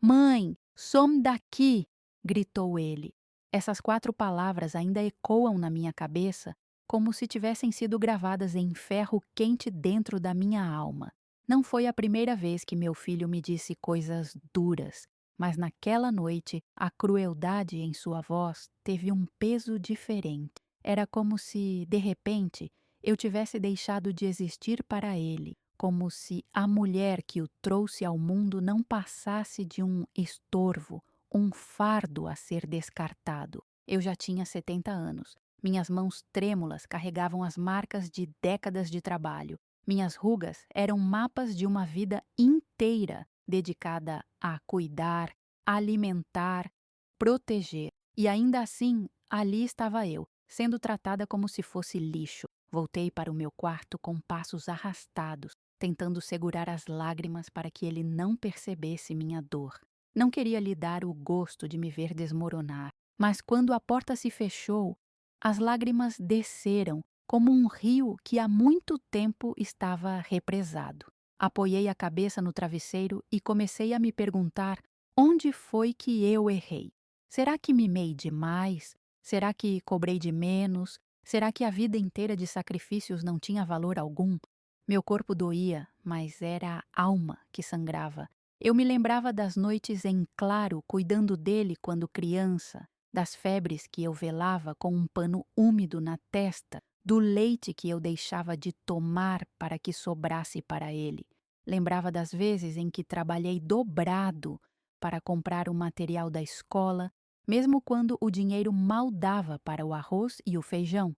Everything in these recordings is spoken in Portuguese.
"Mãe, some daqui!" gritou ele. Essas 4 palavras ainda ecoam na minha cabeça como se tivessem sido gravadas em ferro quente dentro da minha alma. Não foi a primeira vez que meu filho me disse coisas duras, mas naquela noite a crueldade em sua voz teve um peso diferente. Era como se, de repente, eu tivesse deixado de existir para ele, como se a mulher que o trouxe ao mundo não passasse de um estorvo, um fardo a ser descartado. Eu já tinha 70 anos. Minhas mãos trêmulas carregavam as marcas de décadas de trabalho. Minhas rugas eram mapas de uma vida inteira dedicada a cuidar, alimentar, proteger. E ainda assim, ali estava eu, sendo tratada como se fosse lixo. Voltei para o meu quarto com passos arrastados, tentando segurar as lágrimas para que ele não percebesse minha dor. Não queria lhe dar o gosto de me ver desmoronar, mas quando a porta se fechou, as lágrimas desceram como um rio que há muito tempo estava represado. Apoiei a cabeça no travesseiro e comecei a me perguntar onde foi que eu errei. Será que mimei demais? Será que cobrei de menos? Será que a vida inteira de sacrifícios não tinha valor algum? Meu corpo doía, mas era a alma que sangrava. Eu me lembrava das noites em claro cuidando dele quando criança, das febres que eu velava com um pano úmido na testa, do leite que eu deixava de tomar para que sobrasse para ele. Lembrava das vezes em que trabalhei dobrado para comprar o material da escola, mesmo quando o dinheiro mal dava para o arroz e o feijão.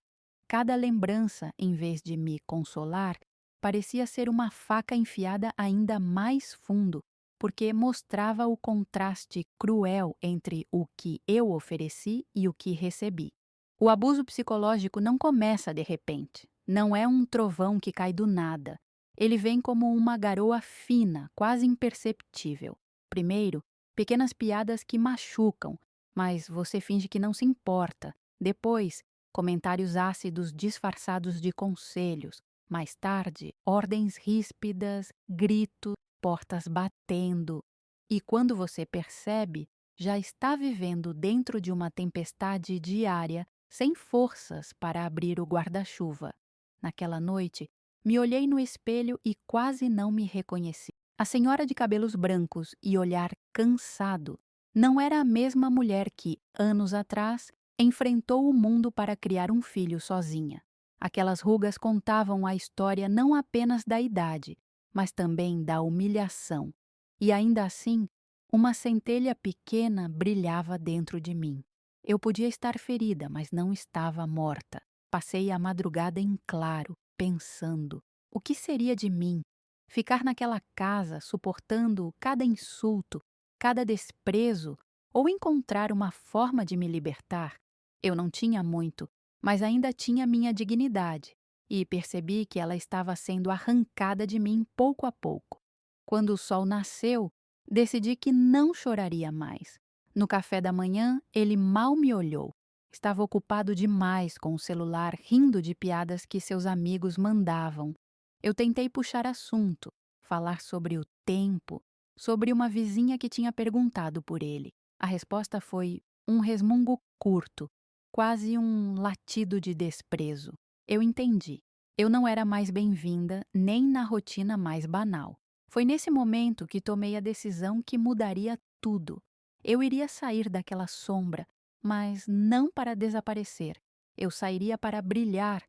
Cada lembrança, em vez de me consolar, parecia ser uma faca enfiada ainda mais fundo, porque mostrava o contraste cruel entre o que eu ofereci e o que recebi. O abuso psicológico não começa de repente, não é um trovão que cai do nada. Ele vem como uma garoa fina, quase imperceptível. Primeiro, pequenas piadas que machucam, mas você finge que não se importa. Depois, comentários ácidos disfarçados de conselhos. Mais tarde, ordens ríspidas, gritos, portas batendo. E quando você percebe, já está vivendo dentro de uma tempestade diária, sem forças para abrir o guarda-chuva. Naquela noite, me olhei no espelho e quase não me reconheci. A senhora de cabelos brancos e olhar cansado não era a mesma mulher que, anos atrás, enfrentou o mundo para criar um filho sozinha. Aquelas rugas contavam a história não apenas da idade, mas também da humilhação. E ainda assim, uma centelha pequena brilhava dentro de mim. Eu podia estar ferida, mas não estava morta. Passei a madrugada em claro, pensando: o que seria de mim? Ficar naquela casa suportando cada insulto, cada desprezo, ou encontrar uma forma de me libertar? Eu não tinha muito, mas ainda tinha minha dignidade, e percebi que ela estava sendo arrancada de mim pouco a pouco. Quando o sol nasceu, decidi que não choraria mais. No café da manhã, ele mal me olhou. Estava ocupado demais com o celular, rindo de piadas que seus amigos mandavam. Eu tentei puxar assunto, falar sobre o tempo, sobre uma vizinha que tinha perguntado por ele. A resposta foi um resmungo curto, quase um latido de desprezo. Eu entendi. Eu não era mais bem-vinda nem na rotina mais banal. Foi nesse momento que tomei a decisão que mudaria tudo. Eu iria sair daquela sombra, mas não para desaparecer. Eu sairia para brilhar.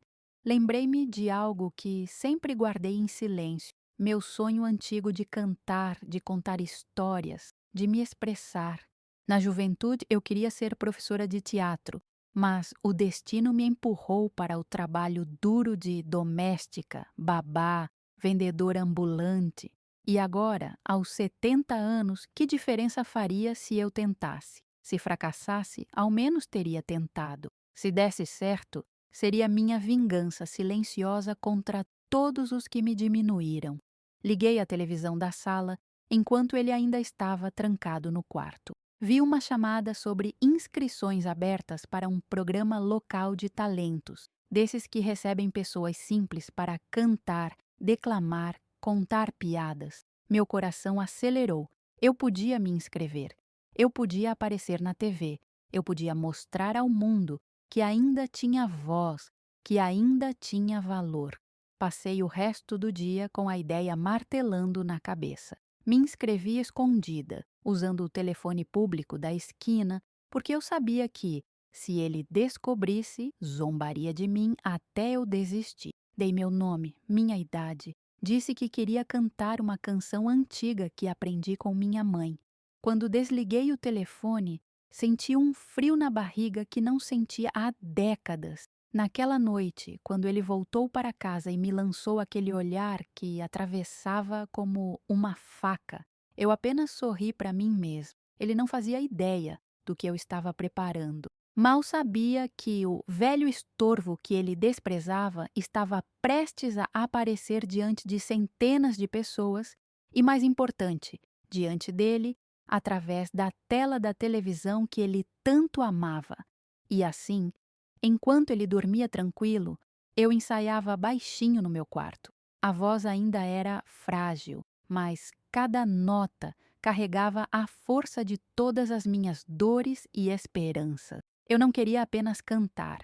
Lembrei-me de algo que sempre guardei em silêncio, meu sonho antigo de cantar, de contar histórias, de me expressar. Na juventude eu queria ser professora de teatro, mas o destino me empurrou para o trabalho duro de doméstica, babá, vendedora ambulante. E agora, aos 70 anos, que diferença faria se eu tentasse? Se fracassasse, ao menos teria tentado. Se desse certo, seria minha vingança silenciosa contra todos os que me diminuíram. Liguei a televisão da sala enquanto ele ainda estava trancado no quarto. Vi uma chamada sobre inscrições abertas para um programa local de talentos, desses que recebem pessoas simples para cantar, declamar, contar piadas. Meu coração acelerou. Eu podia me inscrever, eu podia aparecer na TV, eu podia mostrar ao mundo que ainda tinha voz, que ainda tinha valor. Passei o resto do dia com a ideia martelando na cabeça. Me inscrevi escondida, usando o telefone público da esquina, porque eu sabia que, se ele descobrisse, zombaria de mim até eu desistir. Dei meu nome, minha idade. Disse que queria cantar uma canção antiga que aprendi com minha mãe. Quando desliguei o telefone, senti um frio na barriga que não sentia há décadas. Naquela noite, quando ele voltou para casa e me lançou aquele olhar que atravessava como uma faca, eu apenas sorri para mim mesmo. Ele não fazia ideia do que eu estava preparando. Mal sabia que o velho estorvo que ele desprezava estava prestes a aparecer diante de centenas de pessoas e, mais importante, diante dele, através da tela da televisão que ele tanto amava. E assim, enquanto ele dormia tranquilo, eu ensaiava baixinho no meu quarto. A voz ainda era frágil, mas cada nota carregava a força de todas as minhas dores e esperanças. Eu não queria apenas cantar.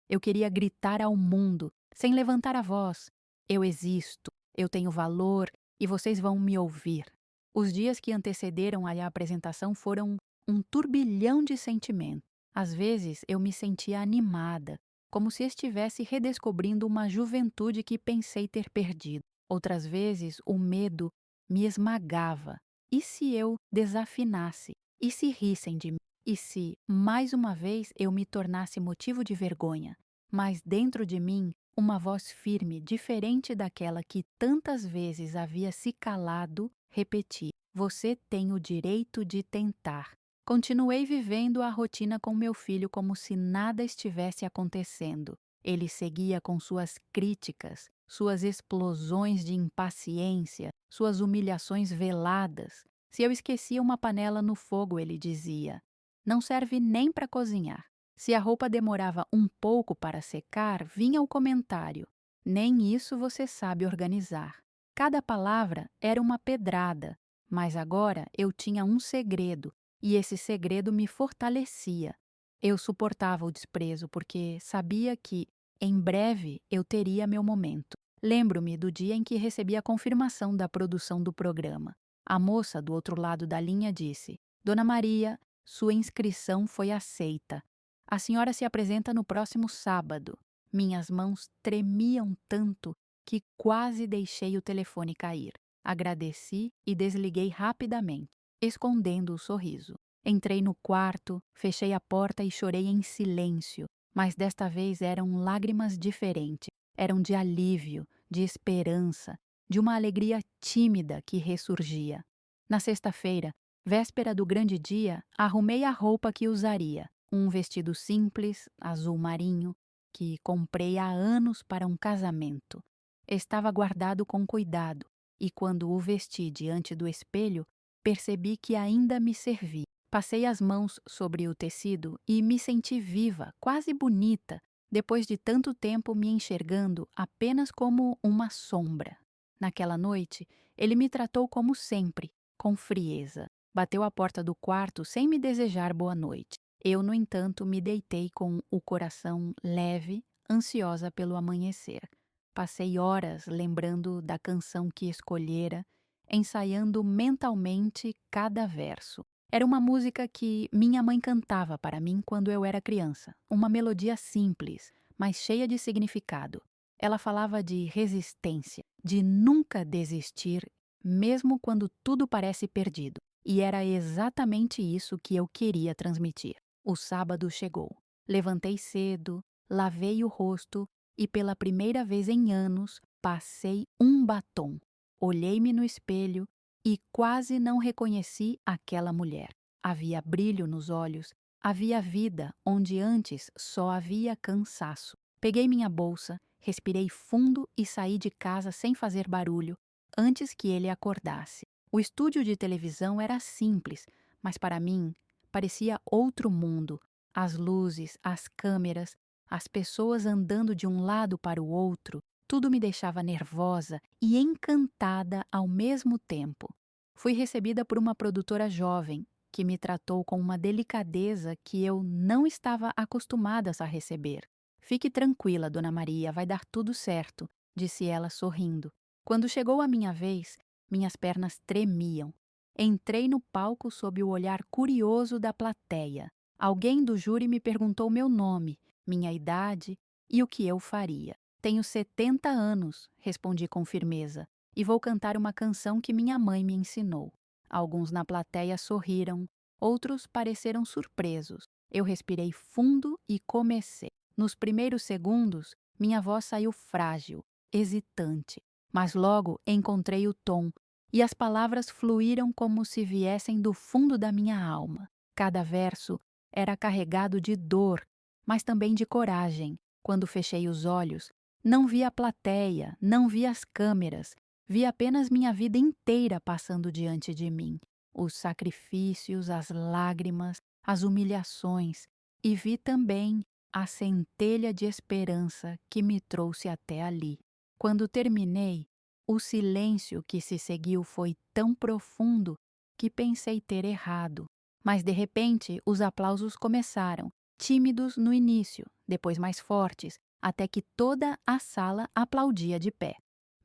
Eu queria gritar ao mundo, sem levantar a voz. Eu existo, eu tenho valor e vocês vão me ouvir. Os dias que antecederam a apresentação foram um turbilhão de sentimentos. Às vezes eu me sentia animada, como se estivesse redescobrindo uma juventude que pensei ter perdido. Outras vezes o medo me esmagava. E se eu desafinasse? E se rissem de mim? E se, mais uma vez, eu me tornasse motivo de vergonha? Mas dentro de mim, uma voz firme, diferente daquela que tantas vezes havia se calado, repetia: Você tem o direito de tentar. Continuei vivendo a rotina com meu filho como se nada estivesse acontecendo. Ele seguia com suas críticas, suas explosões de impaciência, suas humilhações veladas. Se eu esquecia uma panela no fogo, ele dizia: Não serve nem para cozinhar. Se a roupa demorava um pouco para secar, vinha o comentário: Nem isso você sabe organizar. Cada palavra era uma pedrada, mas agora eu tinha um segredo, e esse segredo me fortalecia. Eu suportava o desprezo porque sabia que, em breve, eu teria meu momento. Lembro-me do dia em que recebi a confirmação da produção do programa. A moça do outro lado da linha disse: Dona Maria, sua inscrição foi aceita. A senhora se apresenta no próximo sábado. Minhas mãos tremiam tanto que quase deixei o telefone cair. Agradeci e desliguei rapidamente, escondendo o sorriso. Entrei no quarto, fechei a porta e chorei em silêncio, mas desta vez eram lágrimas diferentes. Eram de alívio, de esperança, de uma alegria tímida que ressurgia. Na sexta-feira, véspera do grande dia, arrumei a roupa que usaria, um vestido simples, azul marinho, que comprei há anos para um casamento. Estava guardado com cuidado, e quando o vesti diante do espelho, percebi que ainda me servia. Passei as mãos sobre o tecido e me senti viva, quase bonita, depois de tanto tempo me enxergando apenas como uma sombra. Naquela noite, ele me tratou como sempre, com frieza. Bateu à porta do quarto sem me desejar boa noite. Eu, no entanto, me deitei com o coração leve, ansiosa pelo amanhecer. Passei horas lembrando da canção que escolhera, ensaiando mentalmente cada verso. Era uma música que minha mãe cantava para mim quando eu era criança. Uma melodia simples, mas cheia de significado. Ela falava de resistência, de nunca desistir, mesmo quando tudo parece perdido. E era exatamente isso que eu queria transmitir. O sábado chegou. Levantei cedo, lavei o rosto e, pela primeira vez em anos, passei um batom. Olhei-me no espelho e quase não reconheci aquela mulher. Havia brilho nos olhos, havia vida onde antes só havia cansaço. Peguei minha bolsa, respirei fundo e saí de casa sem fazer barulho, antes que ele acordasse. O estúdio de televisão era simples, mas para mim parecia outro mundo. As luzes, as câmeras, as pessoas andando de um lado para o outro, tudo me deixava nervosa e encantada ao mesmo tempo. Fui recebida por uma produtora jovem, que me tratou com uma delicadeza que eu não estava acostumada a receber. Fique tranquila, Dona Maria, vai dar tudo certo, disse ela sorrindo. Quando chegou a minha vez, minhas pernas tremiam. Entrei no palco sob o olhar curioso da plateia. Alguém do júri me perguntou meu nome, minha idade e o que eu faria. Tenho 70 anos, respondi com firmeza, e vou cantar uma canção que minha mãe me ensinou. Alguns na plateia sorriram, outros pareceram surpresos. Eu respirei fundo e comecei. Nos primeiros segundos, minha voz saiu frágil, hesitante, mas logo encontrei o tom e as palavras fluíram como se viessem do fundo da minha alma. Cada verso era carregado de dor, mas também de coragem. Quando fechei os olhos, não vi a plateia, não vi as câmeras, vi apenas minha vida inteira passando diante de mim. Os sacrifícios, as lágrimas, as humilhações, e vi também a centelha de esperança que me trouxe até ali. Quando terminei, o silêncio que se seguiu foi tão profundo que pensei ter errado. Mas de repente os aplausos começaram, tímidos no início, depois mais fortes, até que toda a sala aplaudia de pé.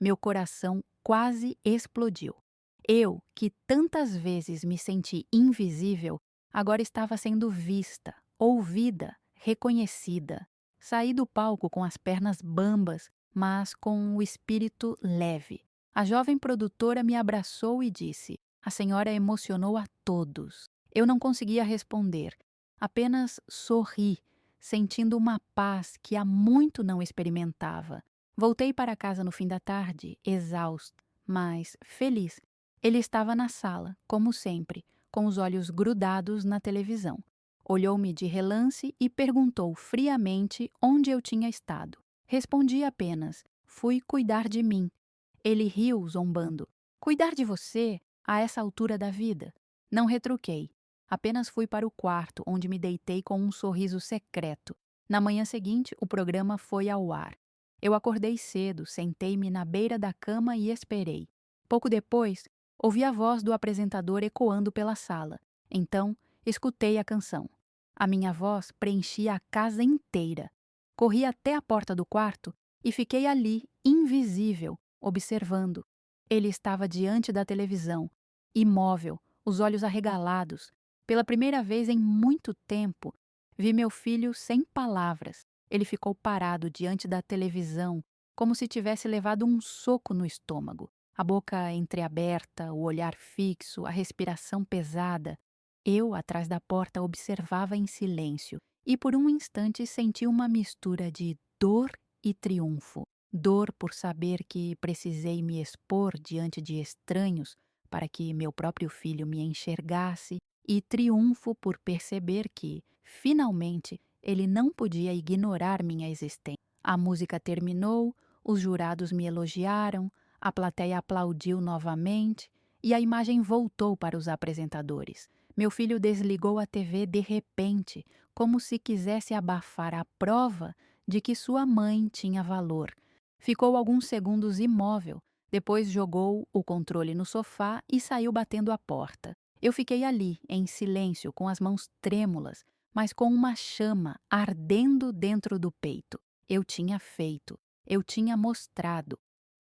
Meu coração quase explodiu. Eu, que tantas vezes me senti invisível, agora estava sendo vista, ouvida, reconhecida. Saí do palco com as pernas bambas, mas com o espírito leve. A jovem produtora me abraçou e disse: "A senhora emocionou a todos." Eu não conseguia responder, apenas sorri, sentindo uma paz que há muito não experimentava. Voltei para casa no fim da tarde, exausta, mas feliz. Ele estava na sala, como sempre, com os olhos grudados na televisão. Olhou-me de relance e perguntou friamente onde eu tinha estado. Respondi apenas: "Fui cuidar de mim." Ele riu, zombando. "Cuidar de você? A essa altura da vida?" Não retruquei. Apenas fui para o quarto, onde me deitei com um sorriso secreto. Na manhã seguinte, o programa foi ao ar. Eu acordei cedo, sentei-me na beira da cama e esperei. Pouco depois, ouvi a voz do apresentador ecoando pela sala. Então, escutei a canção. A minha voz preenchia a casa inteira. Corri até a porta do quarto e fiquei ali, invisível, observando. Ele estava diante da televisão, imóvel, os olhos arregalados. Pela primeira vez em muito tempo, vi meu filho sem palavras. Ele ficou parado diante da televisão, como se tivesse levado um soco no estômago. A boca entreaberta, o olhar fixo, a respiração pesada. Eu, atrás da porta, observava em silêncio e por um instante senti uma mistura de dor e triunfo. Dor por saber que precisei me expor diante de estranhos para que meu próprio filho me enxergasse, e triunfo por perceber que, finalmente, ele não podia ignorar minha existência. A música terminou, os jurados me elogiaram, a plateia aplaudiu novamente e a imagem voltou para os apresentadores. Meu filho desligou a TV de repente, como se quisesse abafar a prova de que sua mãe tinha valor. Ficou alguns segundos imóvel, depois jogou o controle no sofá e saiu batendo a porta. Eu fiquei ali, em silêncio, com as mãos trêmulas, mas com uma chama ardendo dentro do peito. Eu tinha feito, eu tinha mostrado.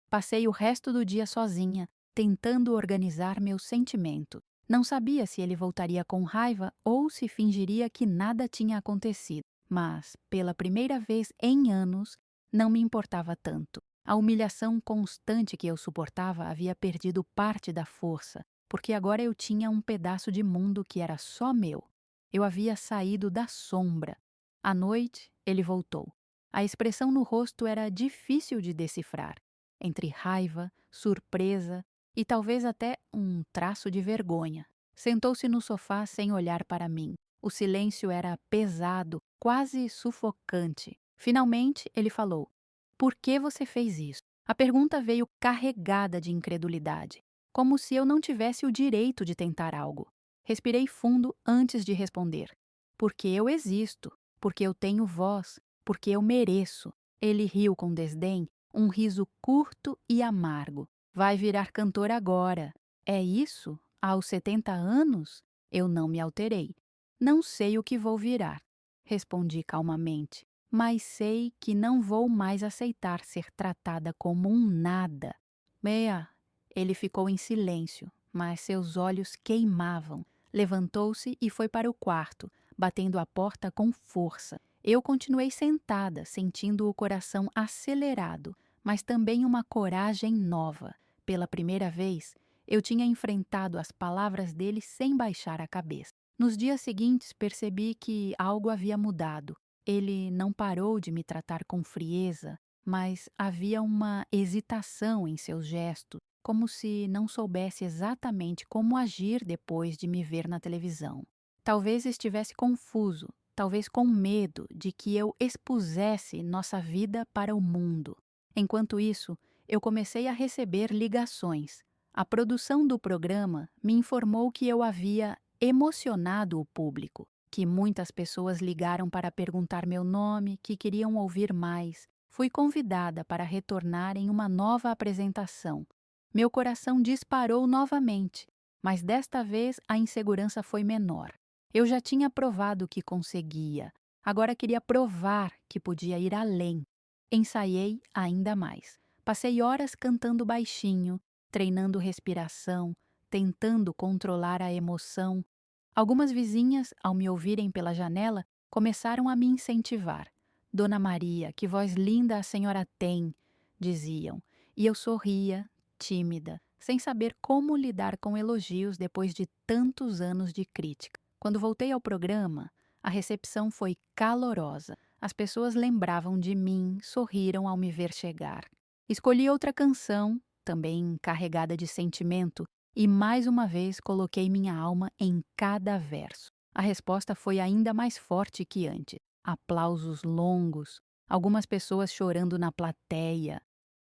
Passei o resto do dia sozinha, tentando organizar meu sentimento. Não sabia se ele voltaria com raiva ou se fingiria que nada tinha acontecido, mas, pela primeira vez em anos, não me importava tanto. A humilhação constante que eu suportava havia perdido parte da força, porque agora eu tinha um pedaço de mundo que era só meu. Eu havia saído da sombra. À noite, ele voltou. A expressão no rosto era difícil de decifrar, entre raiva, surpresa e talvez até um traço de vergonha. Sentou-se no sofá sem olhar para mim. O silêncio era pesado, quase sufocante. Finalmente, ele falou: "Por que você fez isso?" A pergunta veio carregada de incredulidade, como se eu não tivesse o direito de tentar algo. Respirei fundo antes de responder. "Porque eu existo, porque eu tenho voz, porque eu mereço." Ele riu com desdém, um riso curto e amargo. "Vai virar cantor agora." É isso? Aos 70 anos? Eu não me alterei. Não sei o que vou virar, respondi calmamente, mas sei que não vou mais aceitar ser tratada como um nada. Meia, ele ficou em silêncio, mas seus olhos queimavam. Levantou-se e foi para o quarto, batendo a porta com força. Eu continuei sentada, sentindo o coração acelerado, mas também uma coragem nova. Pela primeira vez, eu tinha enfrentado as palavras dele sem baixar a cabeça. Nos dias seguintes, percebi que algo havia mudado. Ele não parou de me tratar com frieza, mas havia uma hesitação em seus gestos, como se não soubesse exatamente como agir depois de me ver na televisão. Talvez estivesse confuso, talvez com medo de que eu expusesse nossa vida para o mundo. Enquanto isso, eu comecei a receber ligações. A produção do programa me informou que eu havia emocionado o público, que muitas pessoas ligaram para perguntar meu nome, que queriam ouvir mais. Fui convidada para retornar em uma nova apresentação. Meu coração disparou novamente, mas desta vez a insegurança foi menor. Eu já tinha provado que conseguia. Agora queria provar que podia ir além. Ensaiei ainda mais. Passei horas cantando baixinho, treinando respiração, tentando controlar a emoção. Algumas vizinhas, ao me ouvirem pela janela, começaram a me incentivar. Dona Maria, que voz linda a senhora tem, diziam, e eu sorria, tímida, sem saber como lidar com elogios depois de tantos anos de crítica. Quando voltei ao programa, a recepção foi calorosa. As pessoas lembravam de mim, sorriram ao me ver chegar. Escolhi outra canção, também carregada de sentimento, e mais uma vez coloquei minha alma em cada verso. A resposta foi ainda mais forte que antes. Aplausos longos, algumas pessoas chorando na plateia.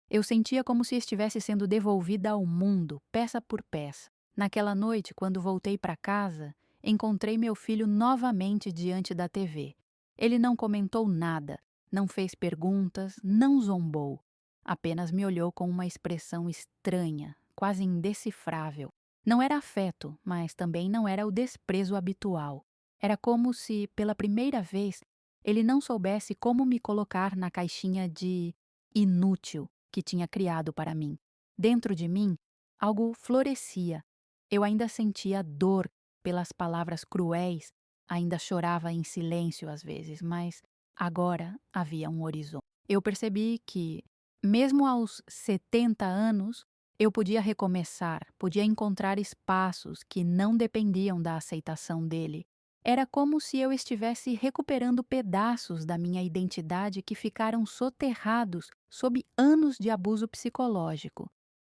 Eu sentia como se estivesse sendo devolvida ao mundo, peça por peça. Naquela noite, quando voltei para casa, encontrei meu filho novamente diante da TV. Ele não comentou nada, não fez perguntas, não zombou. Apenas me olhou com uma expressão estranha, quase indecifrável. Não era afeto, mas também não era o desprezo habitual. Era como se, pela primeira vez, ele não soubesse como me colocar na caixinha de inútil que tinha criado para mim. Dentro de mim, algo florescia. Eu ainda sentia dor pelas palavras cruéis, ainda chorava em silêncio às vezes, mas agora havia um horizonte. Eu percebi que, mesmo aos 70 anos, eu podia recomeçar, podia encontrar espaços que não dependiam da aceitação dele. Era como se eu estivesse recuperando pedaços da minha identidade que ficaram soterrados sob anos de abuso psicológico.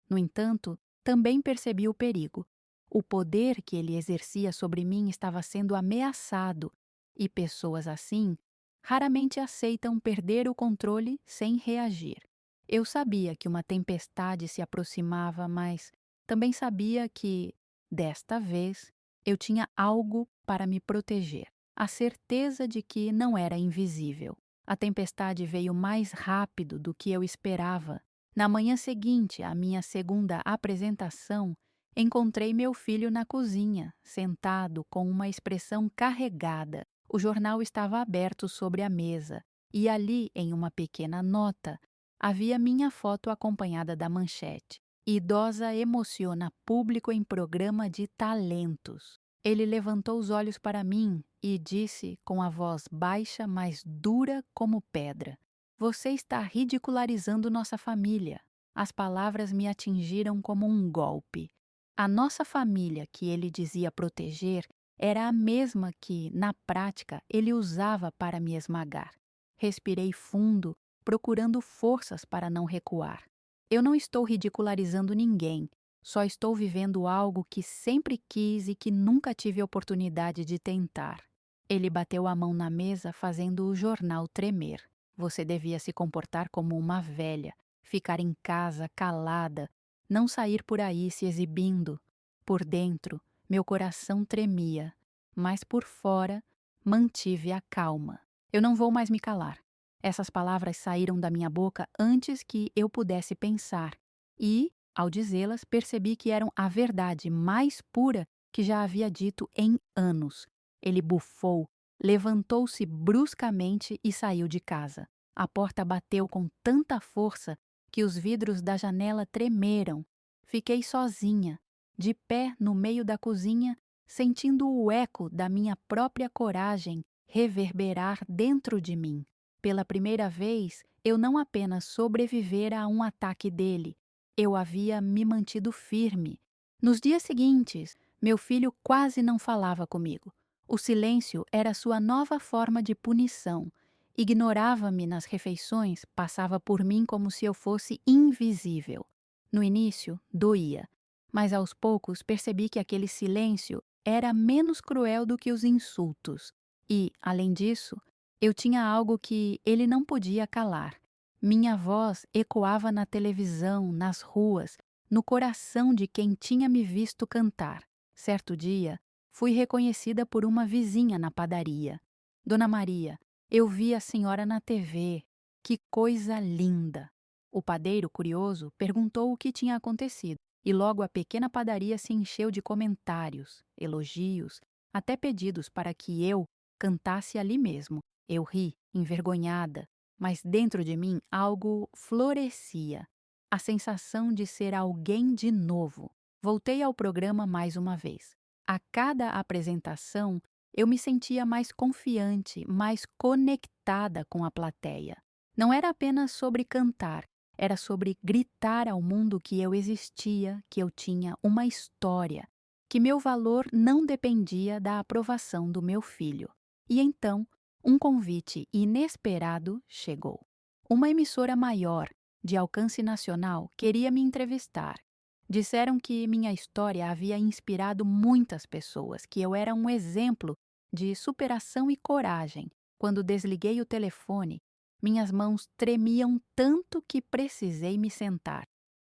No entanto, também percebi o perigo. O poder que ele exercia sobre mim estava sendo ameaçado, e pessoas assim raramente aceitam perder o controle sem reagir. Eu sabia que uma tempestade se aproximava, mas também sabia que, desta vez, eu tinha algo para me proteger, a certeza de que não era invisível. A tempestade veio mais rápido do que eu esperava. Na manhã seguinte, à minha segunda apresentação, encontrei meu filho na cozinha, sentado com uma expressão carregada. O jornal estava aberto sobre a mesa, e ali, em uma pequena nota, havia minha foto acompanhada da manchete. Idosa emociona público em programa de talentos. Ele levantou os olhos para mim e disse com a voz baixa, mas dura como pedra: "Você está ridicularizando nossa família." As palavras me atingiram como um golpe. A nossa família que ele dizia proteger era a mesma que, na prática, ele usava para me esmagar. Respirei fundo, procurando forças para não recuar. Eu não estou ridicularizando ninguém, só estou vivendo algo que sempre quis e que nunca tive oportunidade de tentar. Ele bateu a mão na mesa, fazendo o jornal tremer. Você devia se comportar como uma velha, ficar em casa calada, não sair por aí se exibindo. Por dentro, meu coração tremia, mas por fora, mantive a calma. Eu não vou mais me calar. Essas palavras saíram da minha boca antes que eu pudesse pensar, e, Ao dizê-las, percebi que eram a verdade mais pura que já havia dito em anos. Ele bufou, levantou-se bruscamente e saiu de casa. A porta bateu com tanta força que os vidros da janela tremeram. Fiquei sozinha, de pé no meio da cozinha, sentindo o eco da minha própria coragem reverberar dentro de mim. Pela primeira vez, eu não apenas sobrevivera a um ataque dele, eu havia me mantido firme. Nos dias seguintes, meu filho quase não falava comigo. O silêncio era sua nova forma de punição. Ignorava-me nas refeições, passava por mim como se eu fosse invisível. No início, doía, mas aos poucos percebi que aquele silêncio era menos cruel do que os insultos. E, além disso, eu tinha algo que ele não podia calar. Minha voz ecoava na televisão, nas ruas, no coração de quem tinha me visto cantar. Certo dia, fui reconhecida por uma vizinha na padaria. Dona Maria, eu vi a senhora na TV. Que coisa linda! O padeiro, curioso, perguntou o que tinha acontecido, e logo a pequena padaria se encheu de comentários, elogios, até pedidos para que eu cantasse ali mesmo. Eu ri, envergonhada, mas dentro de mim algo florescia. A sensação de ser alguém de novo. Voltei ao programa mais uma vez. A cada apresentação, eu me sentia mais confiante, mais conectada com a plateia. Não era apenas sobre cantar, era sobre gritar ao mundo que eu existia, que eu tinha uma história, que meu valor não dependia da aprovação do meu filho. E então, um convite inesperado chegou. Uma emissora maior, de alcance nacional, queria me entrevistar. Disseram que minha história havia inspirado muitas pessoas, que eu era um exemplo de superação e coragem. Quando desliguei o telefone, minhas mãos tremiam tanto que precisei me sentar.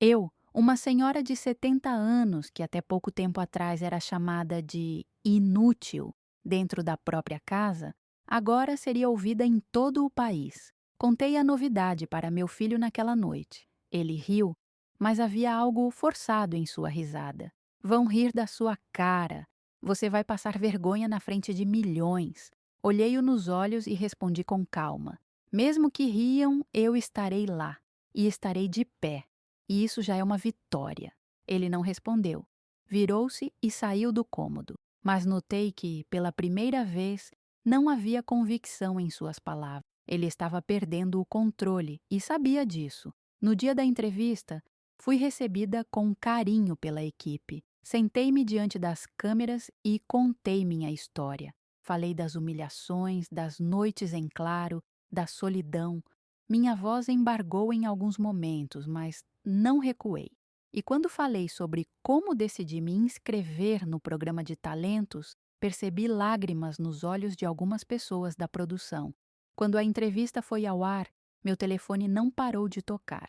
Eu, uma senhora de 70 anos, que até pouco tempo atrás era chamada de inútil dentro da própria casa, agora seria ouvida em todo o país. Contei a novidade para meu filho naquela noite. Ele riu, mas havia algo forçado em sua risada. Vão rir da sua cara. Você vai passar vergonha na frente de milhões. Olhei-o nos olhos e respondi com calma. Mesmo que riam, eu estarei lá. E estarei de pé. E isso já é uma vitória. Ele não respondeu. Virou-se e saiu do cômodo. Mas notei que, pela primeira vez, não havia convicção em suas palavras. Ele estava perdendo o controle e sabia disso. No dia da entrevista, fui recebida com carinho pela equipe. Sentei-me diante das câmeras e contei minha história. Falei das humilhações, das noites em claro, da solidão. Minha voz embargou em alguns momentos, mas não recuei. E quando falei sobre como decidi me inscrever no programa de talentos, percebi lágrimas nos olhos de algumas pessoas da produção. Quando a entrevista foi ao ar, meu telefone não parou de tocar.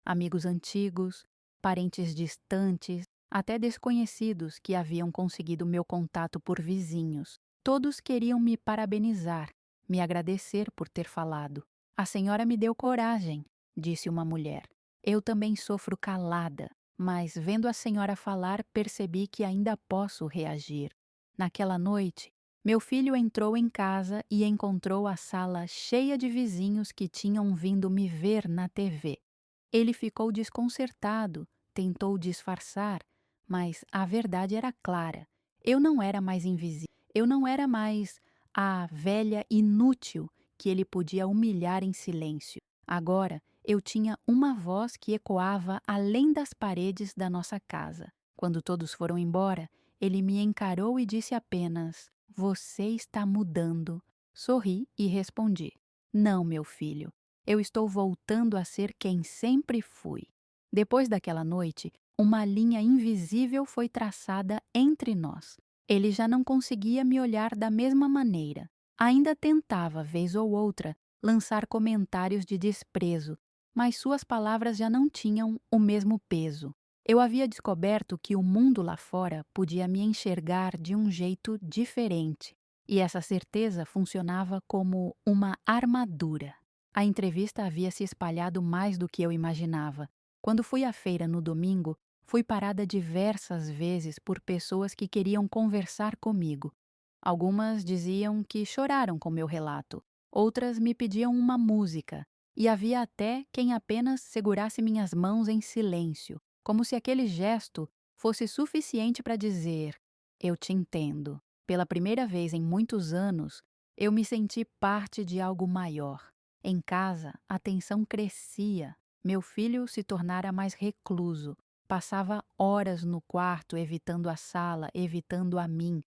Amigos antigos, parentes distantes, até desconhecidos que haviam conseguido meu contato por vizinhos. Todos queriam me parabenizar, me agradecer por ter falado. A senhora me deu coragem, disse uma mulher. Eu também sofro calada, mas vendo a senhora falar, percebi que ainda posso reagir. Naquela noite, meu filho entrou em casa e encontrou a sala cheia de vizinhos que tinham vindo me ver na TV. Ele ficou desconcertado, tentou disfarçar, mas a verdade era clara. Eu não era mais invisível. Eu não era mais a velha inútil que ele podia humilhar em silêncio. Agora, eu tinha uma voz que ecoava além das paredes da nossa casa. Quando todos foram embora, ele me encarou e disse apenas: "Você está mudando." Sorri e respondi: "Não, meu filho. Eu estou voltando a ser quem sempre fui." Depois daquela noite, uma linha invisível foi traçada entre nós. Ele já não conseguia me olhar da mesma maneira. Ainda tentava, vez ou outra, lançar comentários de desprezo, mas suas palavras já não tinham o mesmo peso. Eu havia descoberto que o mundo lá fora podia me enxergar de um jeito diferente, e essa certeza funcionava como uma armadura. A entrevista havia se espalhado mais do que eu imaginava. Quando fui à feira no domingo, fui parada diversas vezes por pessoas que queriam conversar comigo. Algumas diziam que choraram com meu relato, outras me pediam uma música, e havia até quem apenas segurasse minhas mãos em silêncio, como se aquele gesto fosse suficiente para dizer: eu te entendo. Pela primeira vez em muitos anos, eu me senti parte de algo maior. Em casa, a tensão crescia. Meu filho se tornara mais recluso. Passava horas no quarto, evitando a sala, evitando a mim.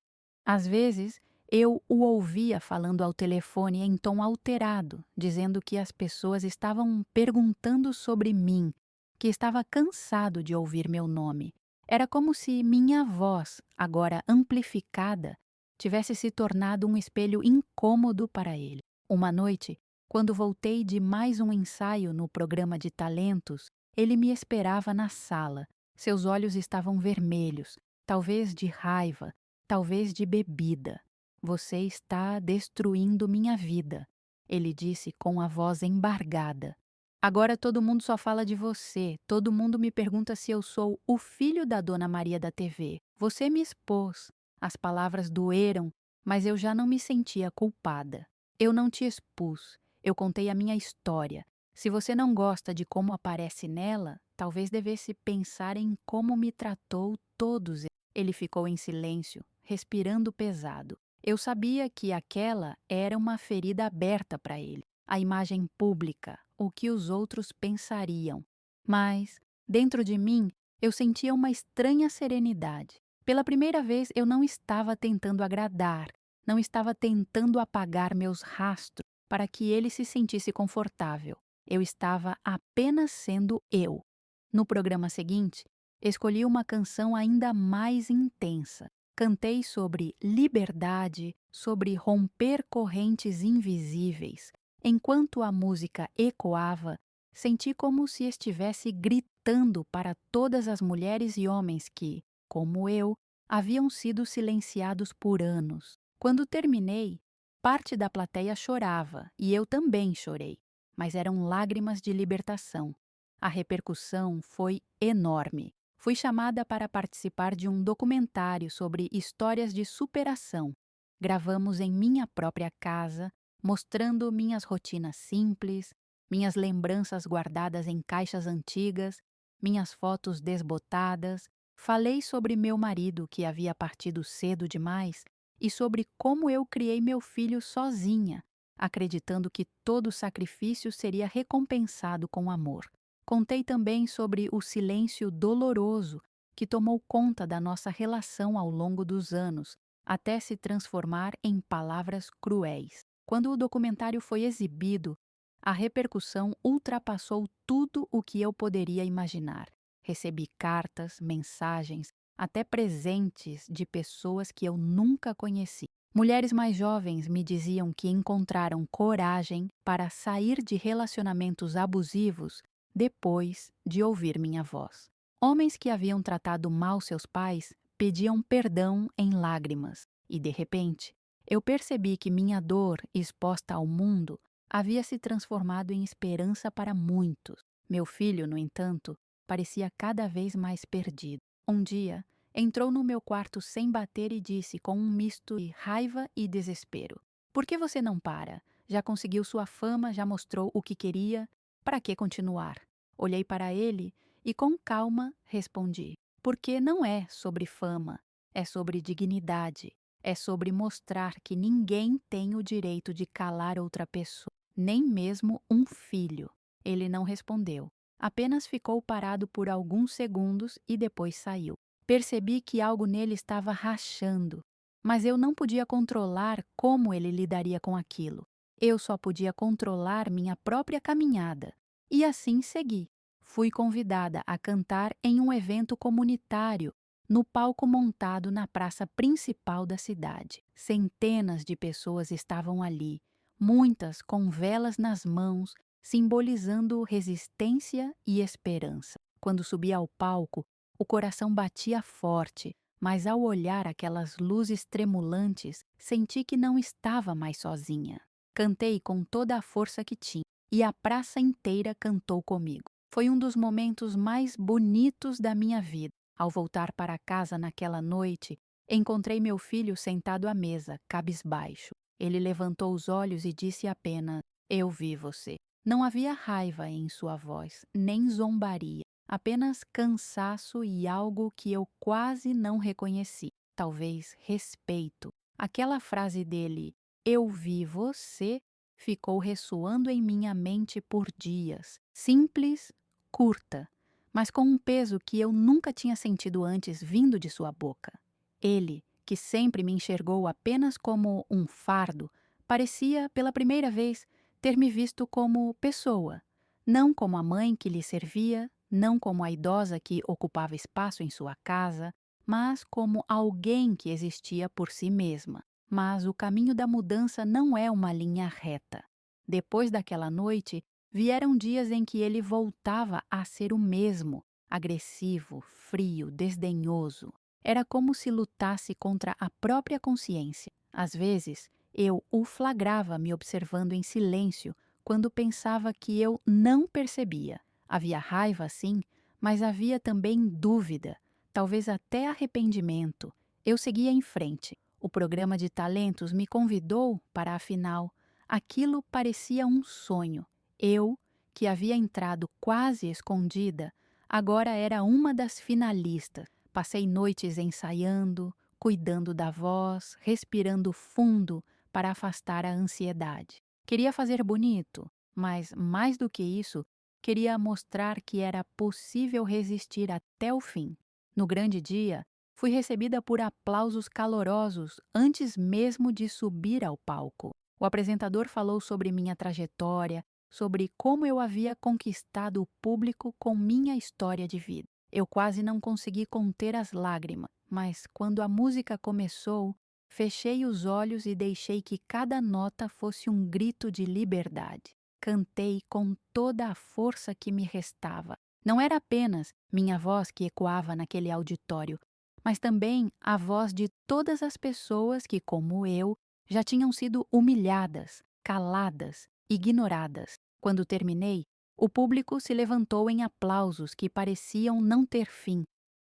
Às vezes, eu o ouvia falando ao telefone em tom alterado, dizendo que as pessoas estavam perguntando sobre mim, que estava cansado de ouvir meu nome. Era como se minha voz, agora amplificada, tivesse se tornado um espelho incômodo para ele. Uma noite, quando voltei de mais um ensaio no programa de talentos, ele me esperava na sala. Seus olhos estavam vermelhos, talvez de raiva, talvez de bebida. Você está destruindo minha vida, ele disse com a voz embargada. Agora todo mundo só fala de você, todo mundo me pergunta se eu sou o filho da Dona Maria da TV. Você me expôs. As palavras doeram, mas eu já não me sentia culpada. Eu não te expus, eu contei a minha história. Se você não gosta de como aparece nela, talvez devesse pensar em como me tratou todos. Ele ficou em silêncio, respirando pesado. Eu sabia que aquela era uma ferida aberta para ele. A imagem pública, o que os outros pensariam. Mas, dentro de mim, eu sentia uma estranha serenidade. Pela primeira vez, eu não estava tentando agradar, não estava tentando apagar meus rastros para que ele se sentisse confortável. Eu estava apenas sendo eu. No programa seguinte, escolhi uma canção ainda mais intensa. Cantei sobre liberdade, sobre romper correntes invisíveis. Enquanto a música ecoava, senti como se estivesse gritando para todas as mulheres e homens que, como eu, haviam sido silenciados por anos. Quando terminei, parte da plateia chorava e eu também chorei, mas eram lágrimas de libertação. A repercussão foi enorme. Fui chamada para participar de um documentário sobre histórias de superação. Gravamos em minha própria casa, mostrando minhas rotinas simples, minhas lembranças guardadas em caixas antigas, minhas fotos desbotadas. Falei sobre meu marido que havia partido cedo demais e sobre como eu criei meu filho sozinha, acreditando que todo sacrifício seria recompensado com amor. Contei também sobre o silêncio doloroso que tomou conta da nossa relação ao longo dos anos, até se transformar em palavras cruéis. Quando o documentário foi exibido, a repercussão ultrapassou tudo o que eu poderia imaginar. Recebi cartas, mensagens, até presentes de pessoas que eu nunca conheci. Mulheres mais jovens me diziam que encontraram coragem para sair de relacionamentos abusivos depois de ouvir minha voz. Homens que haviam tratado mal seus pais pediam perdão em lágrimas, e de repente, eu percebi que minha dor exposta ao mundo havia se transformado em esperança para muitos. Meu filho, no entanto, parecia cada vez mais perdido. Um dia, entrou no meu quarto sem bater e disse com um misto de raiva e desespero: "Por que você não para? Já conseguiu sua fama, já mostrou o que queria. Para que continuar?" Olhei para ele e com calma respondi: "Porque não é sobre fama, é sobre dignidade, é sobre mostrar que ninguém tem o direito de calar outra pessoa, nem mesmo um filho." Ele não respondeu, apenas ficou parado por alguns segundos e depois saiu. Percebi que algo nele estava rachando, mas eu não podia controlar como ele lidaria com aquilo. Eu só podia controlar minha própria caminhada. E assim segui. Fui convidada a cantar em um evento comunitário, no palco montado na praça principal da cidade. Centenas de pessoas estavam ali, muitas com velas nas mãos, simbolizando resistência e esperança. Quando subi ao palco, o coração batia forte, mas ao olhar aquelas luzes tremulantes, senti que não estava mais sozinha. Cantei com toda a força que tinha, e a praça inteira cantou comigo. Foi um dos momentos mais bonitos da minha vida. Ao voltar para casa naquela noite, encontrei meu filho sentado à mesa, cabisbaixo. Ele levantou os olhos e disse apenas: "Eu vi você." Não havia raiva em sua voz, nem zombaria, apenas cansaço e algo que eu quase não reconheci. Talvez respeito. Aquela frase dele, "Eu vi você", ficou ressoando em minha mente por dias. Simples, curta, mas com um peso que eu nunca tinha sentido antes vindo de sua boca. Ele, que sempre me enxergou apenas como um fardo, parecia, pela primeira vez, ter me visto como pessoa, não como a mãe que lhe servia, não como a idosa que ocupava espaço em sua casa, mas como alguém que existia por si mesma. Mas o caminho da mudança não é uma linha reta. Depois daquela noite, vieram dias em que ele voltava a ser o mesmo, agressivo, frio, desdenhoso. Era como se lutasse contra a própria consciência. Às vezes, eu o flagrava me observando em silêncio quando pensava que eu não percebia. Havia raiva, sim, mas havia também dúvida, talvez até arrependimento. Eu seguia em frente. O programa de talentos me convidou para a final. Aquilo parecia um sonho. Eu, que havia entrado quase escondida, agora era uma das finalistas. Passei noites ensaiando, cuidando da voz, respirando fundo para afastar a ansiedade. Queria fazer bonito, mas mais do que isso, queria mostrar que era possível resistir até o fim. No grande dia, fui recebida por aplausos calorosos antes mesmo de subir ao palco. O apresentador falou sobre minha trajetória, sobre como eu havia conquistado o público com minha história de vida. Eu quase não consegui conter as lágrimas, mas quando a música começou, fechei os olhos e deixei que cada nota fosse um grito de liberdade. Cantei com toda a força que me restava. Não era apenas minha voz que ecoava naquele auditório, mas também a voz de todas as pessoas que, como eu, já tinham sido humilhadas, caladas, ignoradas. Quando terminei, o público se levantou em aplausos que pareciam não ter fim.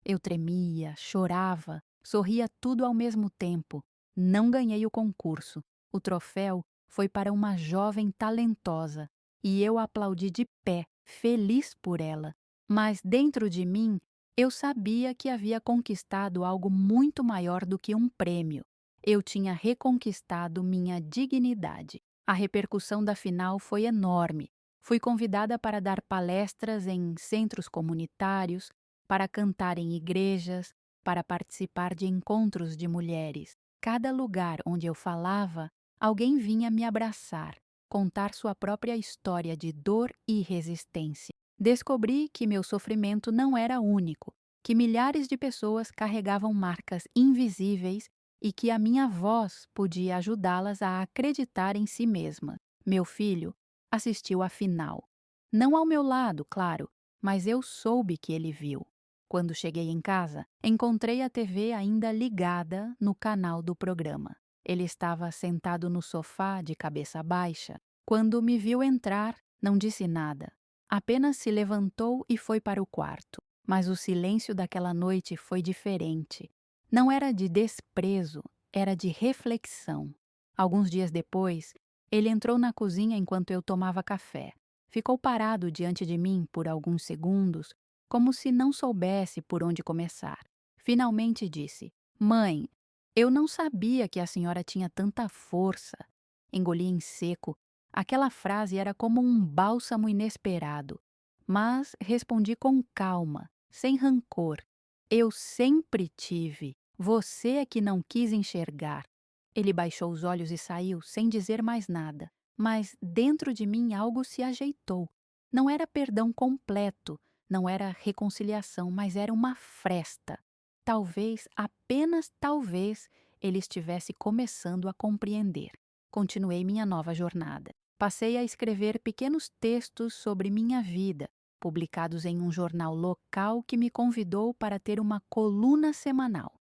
Eu tremia, chorava, sorria tudo ao mesmo tempo. Não ganhei o concurso. O troféu foi para uma jovem talentosa e eu aplaudi de pé, feliz por ela. Mas dentro de mim, eu sabia que havia conquistado algo muito maior do que um prêmio. Eu tinha reconquistado minha dignidade. A repercussão da final foi enorme. Fui convidada para dar palestras em centros comunitários, para cantar em igrejas, para participar de encontros de mulheres. Cada lugar onde eu falava, alguém vinha me abraçar, contar sua própria história de dor e resistência. Descobri que meu sofrimento não era único, que milhares de pessoas carregavam marcas invisíveis e que a minha voz podia ajudá-las a acreditar em si mesmas. Meu filho assistiu à final. Não ao meu lado, claro, mas eu soube que ele viu. Quando cheguei em casa, encontrei a TV ainda ligada no canal do programa. Ele estava sentado no sofá de cabeça baixa. Quando me viu entrar, não disse nada. Apenas se levantou e foi para o quarto. Mas o silêncio daquela noite foi diferente. Não era de desprezo, era de reflexão. Alguns dias depois, ele entrou na cozinha enquanto eu tomava café. Ficou parado diante de mim por alguns segundos, como se não soubesse por onde começar. Finalmente disse: "Mãe, eu não sabia que a senhora tinha tanta força." Engoli em seco. Aquela frase era como um bálsamo inesperado. Mas respondi com calma, sem rancor. "Eu sempre tive. Você é que não quis enxergar." Ele baixou os olhos e saiu, sem dizer mais nada. Mas dentro de mim algo se ajeitou. Não era perdão completo, não era reconciliação, mas era uma fresta. Talvez, apenas talvez, ele estivesse começando a compreender. Continuei minha nova jornada. Passei a escrever pequenos textos sobre minha vida, publicados em um jornal local que me convidou para ter uma coluna semanal.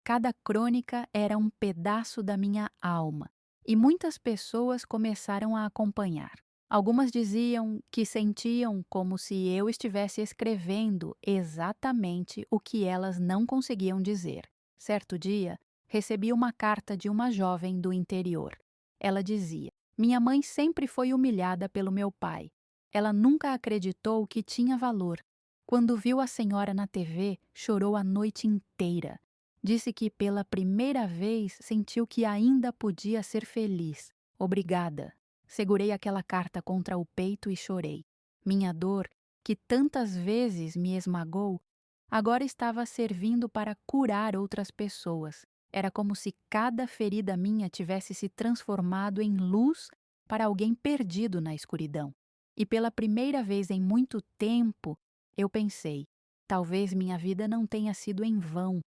Cada crônica era um pedaço da minha alma, e muitas pessoas começaram a acompanhar. Algumas diziam que sentiam como se eu estivesse escrevendo exatamente o que elas não conseguiam dizer. Certo dia, recebi uma carta de uma jovem do interior. Ela dizia: Minha mãe sempre foi humilhada pelo meu pai. Ela nunca acreditou que tinha valor. Quando viu a senhora na TV, chorou a noite inteira. Disse que pela primeira vez sentiu que ainda podia ser feliz. Obrigada. Segurei aquela carta contra o peito e chorei. Minha dor, que tantas vezes me esmagou, agora estava servindo para curar outras pessoas. Era como se cada ferida minha tivesse se transformado em luz para alguém perdido na escuridão. E pela primeira vez em muito tempo, eu pensei: talvez minha vida não tenha sido em vão.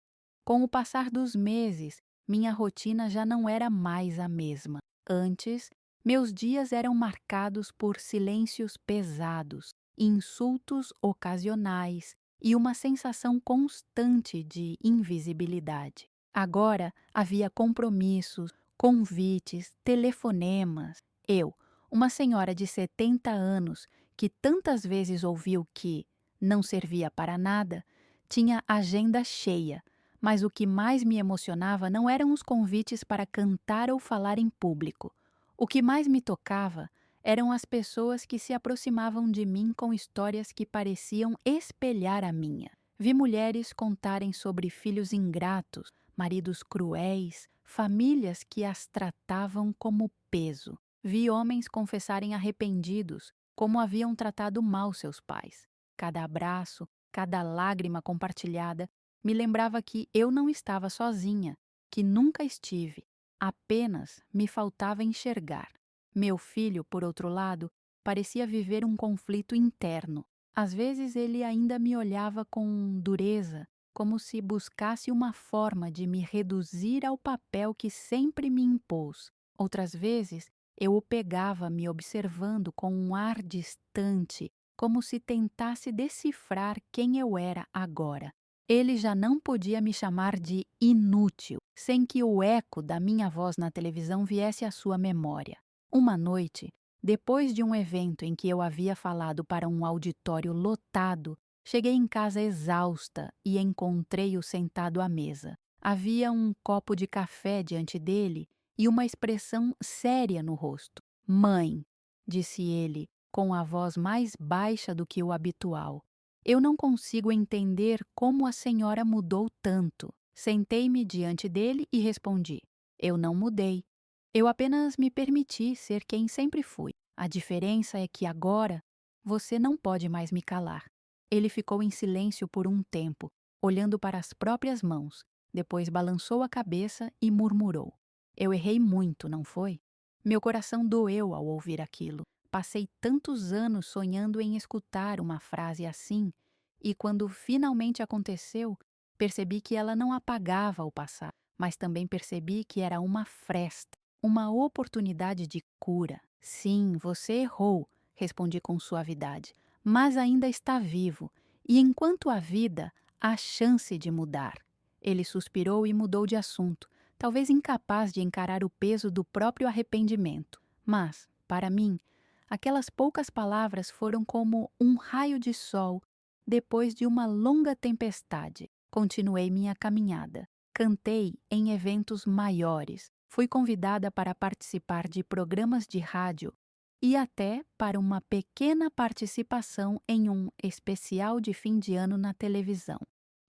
Com o passar dos meses, minha rotina já não era mais a mesma. Antes, meus dias eram marcados por silêncios pesados, insultos ocasionais e uma sensação constante de invisibilidade. Agora havia compromissos, convites, telefonemas. Eu, uma senhora de 70 anos que tantas vezes ouviu que não servia para nada, tinha agenda cheia, mas o que mais me emocionava não eram os convites para cantar ou falar em público. O que mais me tocava eram as pessoas que se aproximavam de mim com histórias que pareciam espelhar a minha. Vi mulheres contarem sobre filhos ingratos, maridos cruéis, famílias que as tratavam como peso. Vi homens confessarem arrependidos como haviam tratado mal seus pais. Cada abraço, cada lágrima compartilhada me lembrava que eu não estava sozinha, que nunca estive, apenas me faltava enxergar. Meu filho, por outro lado, parecia viver um conflito interno. Às vezes ele ainda me olhava com dureza, como se buscasse uma forma de me reduzir ao papel que sempre me impôs. Outras vezes eu o pegava me observando com um ar distante, como se tentasse decifrar quem eu era agora. Ele já não podia me chamar de inútil, sem que o eco da minha voz na televisão viesse à sua memória. Uma noite, depois de um evento em que eu havia falado para um auditório lotado, cheguei em casa exausta e encontrei-o sentado à mesa. Havia um copo de café diante dele e uma expressão séria no rosto. Mãe, disse ele, com a voz mais baixa do que o habitual. Eu não consigo entender como a senhora mudou tanto. Sentei-me diante dele e respondi: Eu não mudei. Eu apenas me permiti ser quem sempre fui. A diferença é que agora você não pode mais me calar. Ele ficou em silêncio por um tempo, olhando para as próprias mãos. Depois balançou a cabeça e murmurou: Eu errei muito, não foi? Meu coração doeu ao ouvir aquilo. Passei tantos anos sonhando em escutar uma frase assim, e quando finalmente aconteceu, percebi que ela não apagava o passado, mas também percebi que era uma fresta, uma oportunidade de cura. Sim, você errou, respondi com suavidade, mas ainda está vivo, e enquanto há vida, há chance de mudar. Ele suspirou e mudou de assunto, talvez incapaz de encarar o peso do próprio arrependimento. Mas, para mim, aquelas poucas palavras foram como um raio de sol depois de uma longa tempestade. Continuei minha caminhada. Cantei em eventos maiores. Fui convidada para participar de programas de rádio e até para uma pequena participação em um especial de fim de ano na televisão.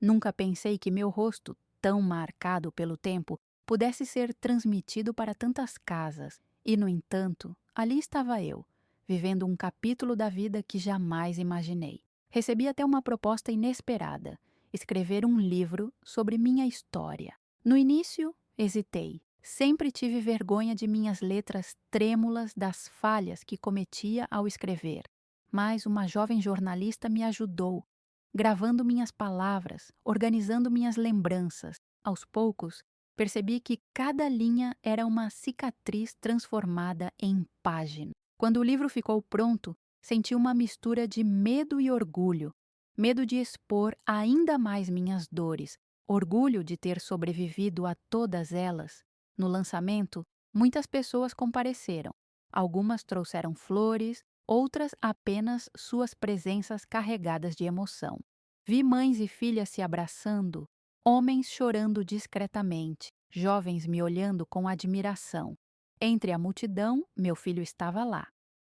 Nunca pensei que meu rosto, tão marcado pelo tempo, pudesse ser transmitido para tantas casas. E, no entanto, ali estava eu, vivendo um capítulo da vida que jamais imaginei. Recebi até uma proposta inesperada: escrever um livro sobre minha história. No início, hesitei. Sempre tive vergonha de minhas letras trêmulas, das falhas que cometia ao escrever. Mas uma jovem jornalista me ajudou, gravando minhas palavras, organizando minhas lembranças. Aos poucos, percebi que cada linha era uma cicatriz transformada em página. Quando o livro ficou pronto, senti uma mistura de medo e orgulho. Medo de expor ainda mais minhas dores, orgulho de ter sobrevivido a todas elas. No lançamento, muitas pessoas compareceram. Algumas trouxeram flores, outras apenas suas presenças carregadas de emoção. Vi mães e filhas se abraçando, homens chorando discretamente, jovens me olhando com admiração. Entre a multidão, meu filho estava lá.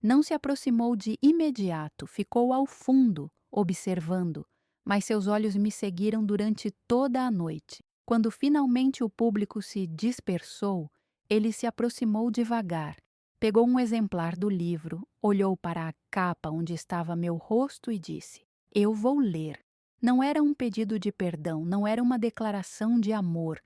Não se aproximou de imediato, ficou ao fundo, observando, mas seus olhos me seguiram durante toda a noite. Quando finalmente o público se dispersou, ele se aproximou devagar, pegou um exemplar do livro, olhou para a capa onde estava meu rosto e disse: "Eu vou ler." Não era um pedido de perdão, não era uma declaração de amor,